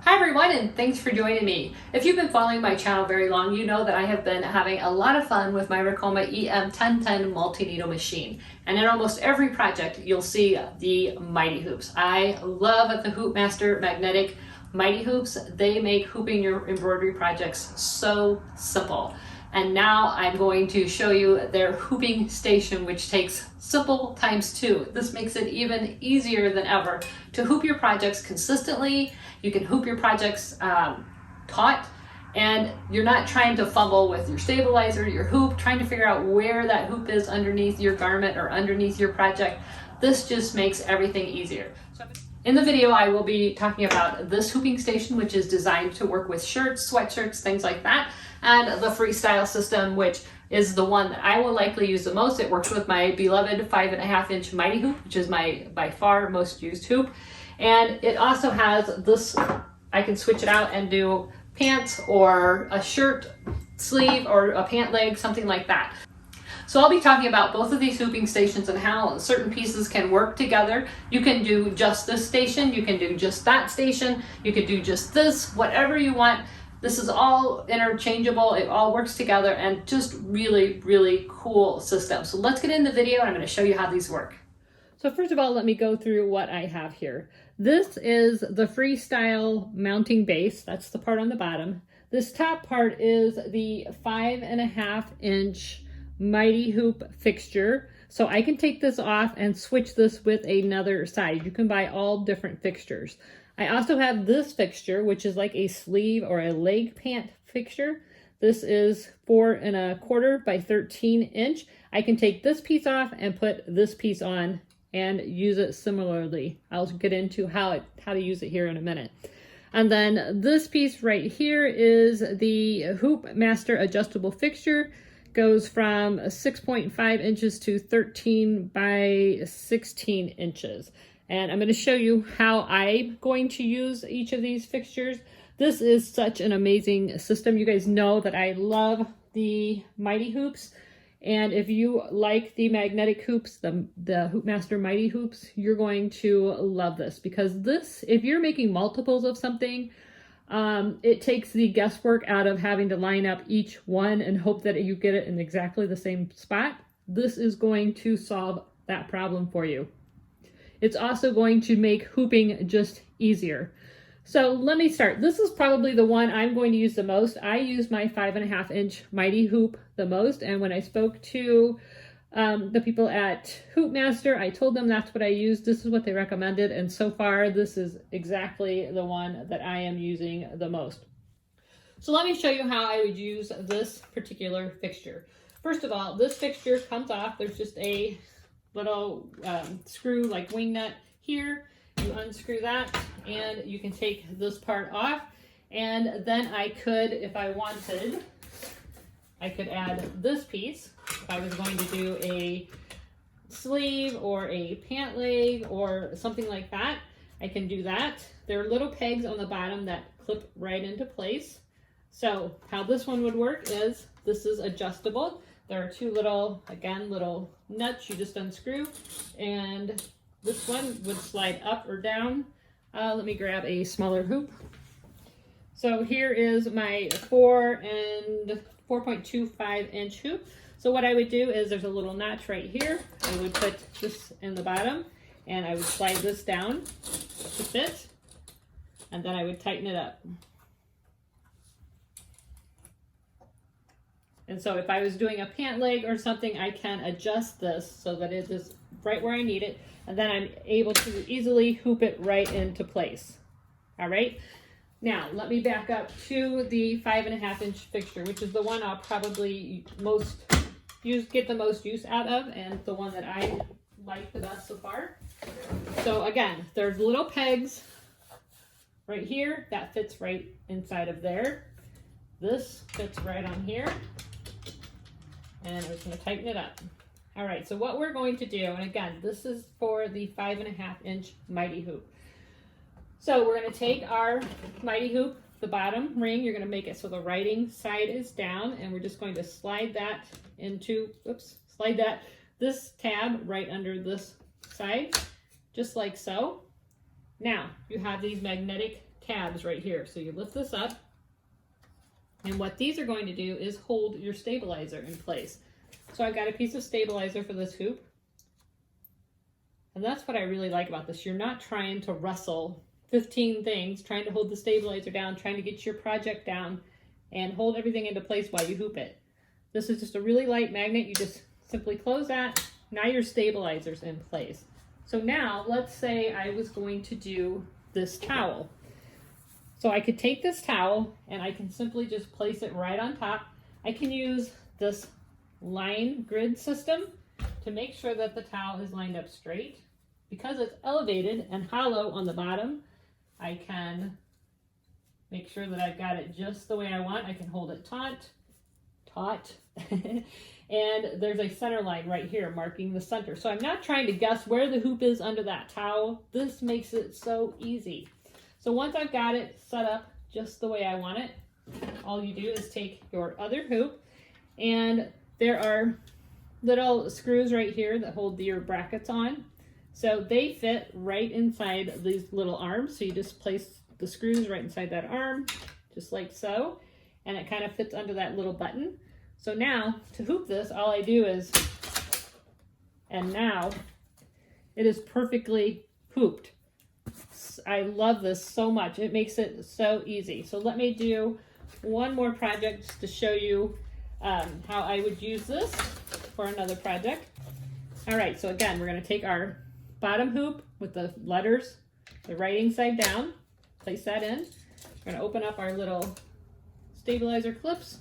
Hi everyone, and thanks for joining me. If you've been following my channel very long, you know that I have been having a lot of fun with my Ricoma EM1010 multi-needle machine. And in almost every project, you'll see the Mighty Hoops. I love the HoopMaster magnetic Mighty Hoops. They make hooping your embroidery projects so simple. And now I'm going to show you their hooping station, which takes simple ×2. This makes it even easier than ever to hoop your projects consistently. You can hoop your projects taut, and you're not trying to fumble with your stabilizer, your hoop, trying to figure out where that hoop is underneath your garment or underneath your project. This just makes everything easier. In the video, I will be talking about this hooping station, which is designed to work with shirts, sweatshirts, things like that, and the FreeStyle system, which is the one that I will likely use the most. It works with my beloved 5.5-inch Mighty Hoop, which is my by far most used hoop. And it also has this, I can switch it out and do pants or a shirt sleeve or a pant leg, something like that. So I'll be talking about both of these hooping stations and how certain pieces can work together. You can do just this station, you can do just that station, you can do just this, whatever you want. This is all interchangeable, it all works together, and just really, really cool system. So let's get in the video and I'm going to show you how these work. So first of all, let me go through what I have here. This is the FreeStyle mounting base. That's the part on the bottom. This top part is the 5.5-inch Mighty Hoop fixture. So I can take this off and switch this with another side. You can buy all different fixtures. I also have this fixture, which is like a sleeve or a leg pant fixture. This is 4.25 by 13-inch. I can take this piece off and put this piece on and use it similarly. I'll get into how to use it here in a minute. And then this piece right here is the HoopMaster adjustable fixture. Goes from 6.5 inches to 13 by 16 inches. And I'm going to show you how I'm going to use each of these fixtures. This is such an amazing system. You guys know that I love the Mighty Hoops. And if you like the magnetic hoops, the HoopMaster Mighty Hoops, you're going to love this, because this, if you're making multiples of something, it takes the guesswork out of having to line up each one and hope that you get it in exactly the same spot. This is going to solve that problem for you. It's also going to make hooping just easier. So let me start. This is probably the one I'm going to use the most. I use my 5.5-inch Mighty Hoop the most, and when I spoke to the people at HoopMaster, I told them that's what I used. This is what they recommended, and so far this is exactly the one that I am using the most. So let me show you how I would use this particular fixture. First of all, this fixture comes off. There's just a little screw like wing nut here. You unscrew that and you can take this part off, and then I could, if I wanted, I could add this piece. If I was going to do a sleeve or a pant leg or something like that, I can do that. There are little pegs on the bottom that clip right into place. So how this one would work is, this is adjustable. There are two little, again, little nuts you just unscrew, and this one would slide up or down. Let me grab a smaller hoop. So here is my 4.25-inch hoop. So what I would do is, there's a little notch right here. I would put this in the bottom and I would slide this down to fit, and then I would tighten it up. And so if I was doing a pant leg or something, I can adjust this so that it is right where I need it, and then I'm able to easily hoop it right into place. All right. Now let me back up to the 5.5-inch fixture, which is the one I'll probably get the most use out of, and the one that I like the best so far. So again, there's little pegs right here that fits right inside of there. This fits right on here, and we're just going to tighten it up. All right, so what we're going to do, and again, this is for the 5.5-inch Mighty Hoop. So we're going to take our Mighty Hoop, the bottom ring, you're going to make it so the writing side is down, and we're just going to slide that into, this tab right under this side, just like so. Now, you have these magnetic tabs right here. So you lift this up, and what these are going to do is hold your stabilizer in place. So I've got a piece of stabilizer for this hoop. And that's what I really like about this. You're not trying to wrestle 15 things, trying to hold the stabilizer down, trying to get your project down and hold everything into place while you hoop it. This is just a really light magnet. You just simply close that. Now your stabilizer's in place. So now let's say I was going to do this towel. So I could take this towel and I can simply just place it right on top. I can use this line grid system to make sure that the towel is lined up straight. Because it's elevated and hollow on the bottom, I can make sure that I've got it just the way I want. I can hold it taut, and there's a center line right here marking the center. So I'm not trying to guess where the hoop is under that towel. This makes it so easy. So once I've got it set up just the way I want it, all you do is take your other hoop, and there are little screws right here that hold your brackets on. So they fit right inside these little arms. So you just place the screws right inside that arm, just like so, and it kind of fits under that little button. So now to hoop this, all I do is, and now it is perfectly hooped. I love this so much. It makes it so easy. So let me do one more project just to show you how I would use this for another project. All right, so again, we're going to take our bottom hoop with the letters, the writing side down, place that in. We're going to open up our little stabilizer clips.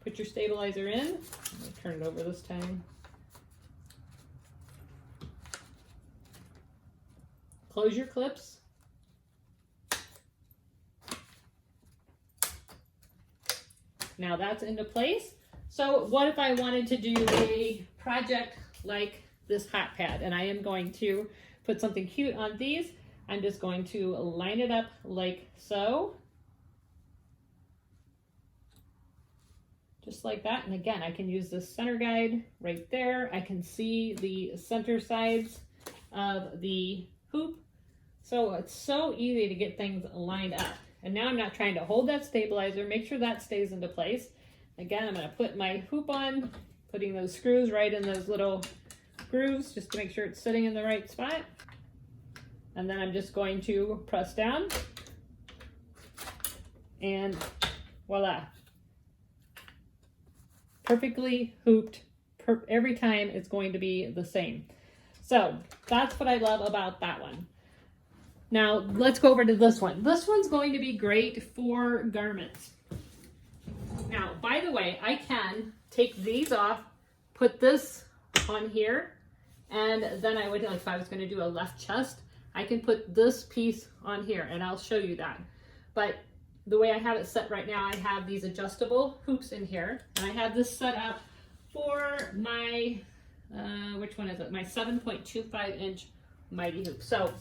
Put your stabilizer in. I'm going to turn it over this time. Close your clips. Now that's into place. So what if I wanted to do a project like this hot pad, and I am going to put something cute on these. I'm just going to line it up like so. Just like that. And again, I can use this center guide right there. I can see the center sides of the hoop. So it's so easy to get things lined up. And now I'm not trying to hold that stabilizer, make sure that stays into place. Again, I'm going to put my hoop on, putting those screws right in those little grooves just to make sure it's sitting in the right spot. And then I'm just going to press down, and voila. Perfectly hooped. Every time it's going to be the same. So that's what I love about that one. Now let's go over to this one. This one's going to be great for garments. Now, by the way, I can take these off, put this on here, and then I would, like if I was going to do a left chest, I can put this piece on here, and I'll show you that. But the way I have it set right now, I have these adjustable hoops in here, and I have this set up for my, which one is it? My 7.25 inch mighty hoop. So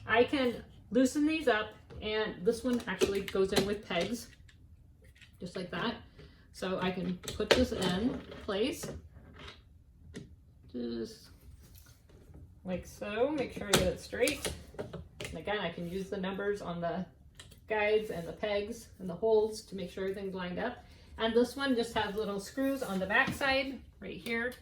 I can loosen these up, and this one actually goes in with pegs, just like that. So I can put this in place, just like so. Make sure I get it straight. And again, I can use the numbers on the guides and the pegs and the holes to make sure everything's lined up. And this one just has little screws on the back side right here,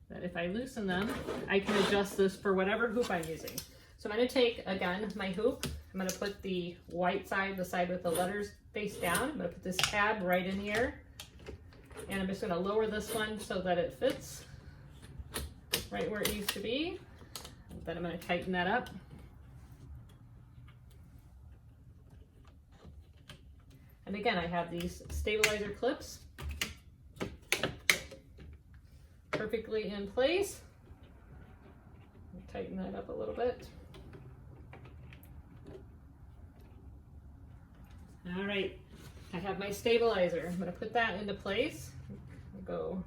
that if I loosen them, I can adjust this for whatever hoop I'm using. So I'm going to take, again, my hoop. I'm going to put the white side, the side with the letters, face down. I'm going to put this tab right in here. And I'm just going to lower this one so that it fits right where it needs to be. Then I'm going to tighten that up. And again, I have these stabilizer clips perfectly in place. Tighten that up a little bit. All right, I have my stabilizer. I'm going to put that into place. I'll go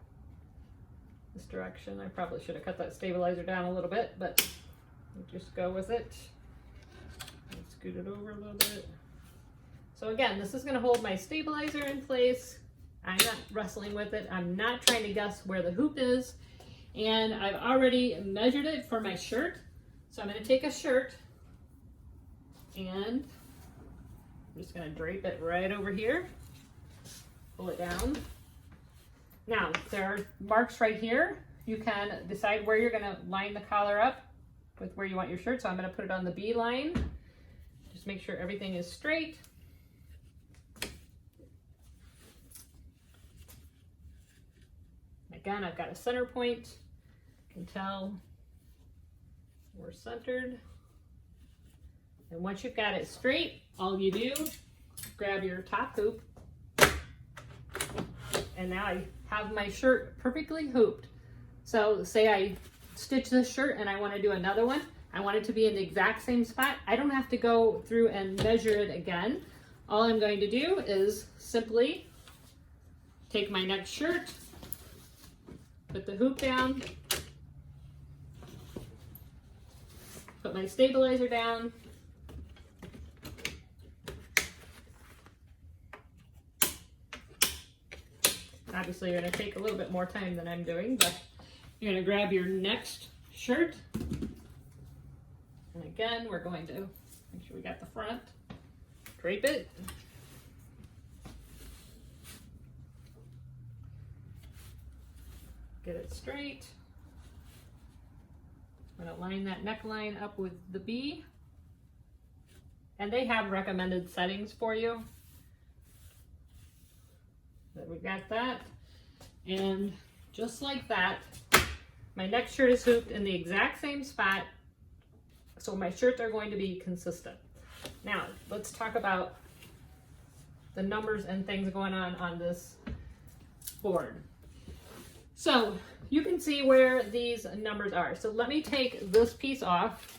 this direction. I probably should have cut that stabilizer down a little bit, but we'll just go with it. Let's scoot it over a little bit. So again, this is going to hold my stabilizer in place. I'm not wrestling with it. I'm not trying to guess where the hoop is. And I've already measured it for my shirt. So I'm going to take a shirt and I'm just going to drape it right over here, pull it down. Now there are marks right here. You can decide where you're going to line the collar up with where you want your shirt. So I'm going to put it on the B line. Just make sure everything is straight. Again, I've got a center point. You can tell we're centered. And once you've got it straight, all you do, grab your top hoop. And now I have my shirt perfectly hooped. So say I stitch this shirt and I want to do another one. I want it to be in the exact same spot. I don't have to go through and measure it again. All I'm going to do is simply take my next shirt, put the hoop down, put my stabilizer down, obviously you're going to take a little bit more time than I'm doing, but you're going to grab your next shirt, and again we're going to make sure we got the front, drape it, get it straight. I'm going to line that neckline up with the B, and they have recommended settings for you. But we got that, and just like that, my next shirt is hooped in the exact same spot, so my shirts are going to be consistent. Now let's talk about the numbers and things going on this board. So you can see where these numbers are. So let me take this piece off.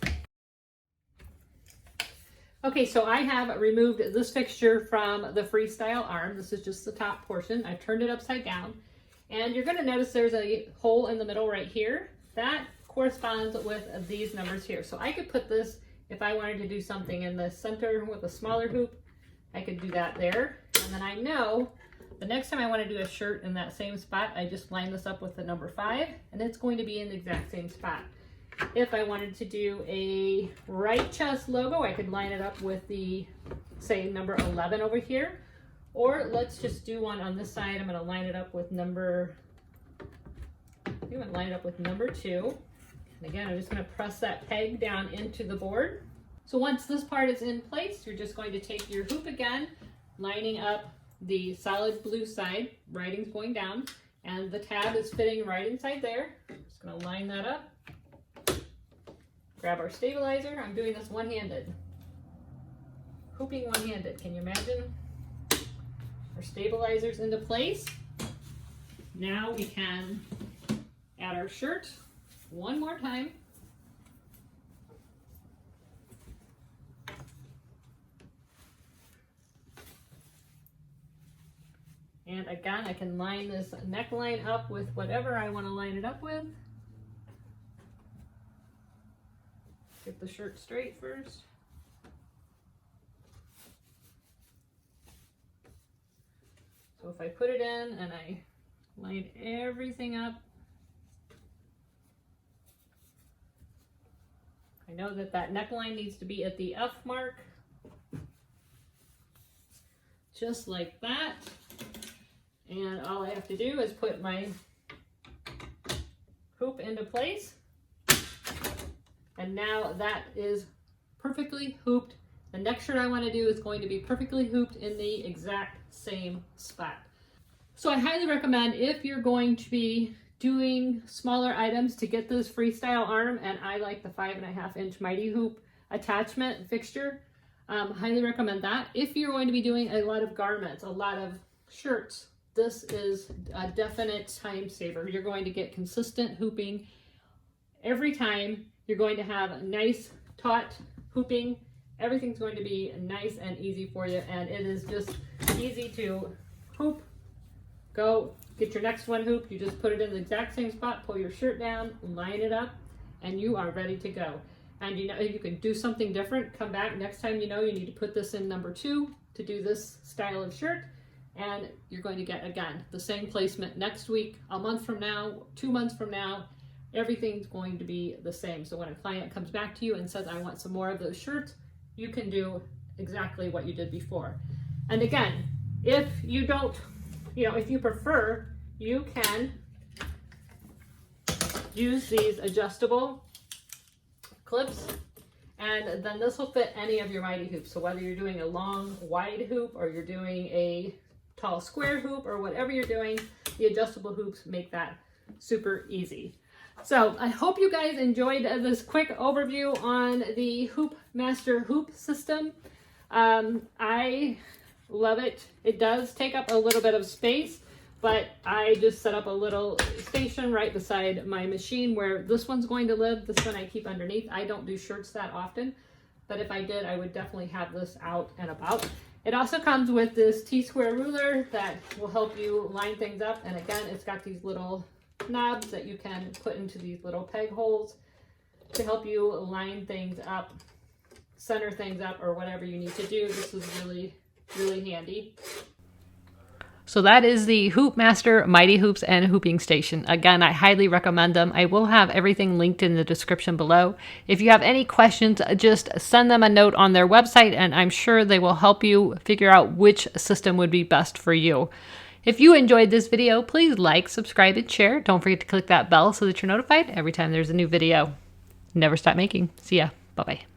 Okay, so I have removed this fixture from the FreeStyle arm. This is just the top portion. I've turned it upside down. And you're gonna notice there's a hole in the middle right here. That corresponds with these numbers here. So I could put this, if I wanted to do something in the center with a smaller hoop, I could do that there. And then I know the next time I want to do a shirt in that same spot, I just line this up with the number 5, and it's going to be in the exact same spot. If I wanted to do a right chest logo, I could line it up with the, say, number 11 over here. Or let's just do one on this side. I'm going to line it up with number, I'm going to line it up with number 2. And again, I'm just going to press that peg down into the board. So once this part is in place, you're just going to take your hoop again, lining up the solid blue side, writing's going down, and the tab is fitting right inside there. Just going to line that up. Grab our stabilizer. I'm doing this one-handed. Hooping one-handed. Can you imagine? Our stabilizer's into place. Now we can add our shirt one more time. And again, I can line this neckline up with whatever I want to line it up with. Get the shirt straight first. So if I put it in and I line everything up, I know that that neckline needs to be at the F mark, just like that. And all I have to do is put my hoop into place. And now that is perfectly hooped. The next shirt I want to do is going to be perfectly hooped in the exact same spot. So I highly recommend, if you're going to be doing smaller items, to get this FreeStyle arm, and I like the 5.5 inch Mighty Hoop attachment fixture. Highly recommend that. If you're going to be doing a lot of garments, a lot of shirts, this is a definite time saver. You're going to get consistent hooping every time. You're going to have nice taut hooping. Everything's going to be nice and easy for you, and it is just easy to hoop. Go get your next one hoop. You just put it in the exact same spot, pull your shirt down, line it up, and you are ready to go. And you know, you can do something different. Come back next time you know you need to put this in number 2 to do this style of shirt, and you're going to get, again, the same placement next week, a month from now, 2 months from now. everything's going to be the same. So when a client comes back to you and says, I want some more of those shirts, you can do exactly what you did before. And again, if you don't, if you prefer, you can use these adjustable clips, and then this will fit any of your mighty hoops. So whether you're doing a long wide hoop or you're doing a tall square hoop or whatever you're doing, the adjustable hoops make that super easy. So I hope you guys enjoyed this quick overview on the HoopMaster hoop system. I love it. It does take up a little bit of space, but I just set up a little station right beside my machine where this one's going to live. This one I keep underneath. I don't do shirts that often, but if I did, I would definitely have this out and about. It also comes with this T-square ruler that will help you line things up. And again, it's got these little knobs that you can put into these little peg holes to help you line things up, center things up, or whatever you need to do. This is really, really handy. So that is the HoopMaster Mighty Hoops and Hooping Station. Again, I highly recommend them. I will have everything linked in the description below. If you have any questions, just send them a note on their website, and I'm sure they will help you figure out which system would be best for you. If you enjoyed this video, please like, subscribe, and share. Don't forget to click that bell so that you're notified every time there's a new video. Never stop making. See ya. Bye-bye.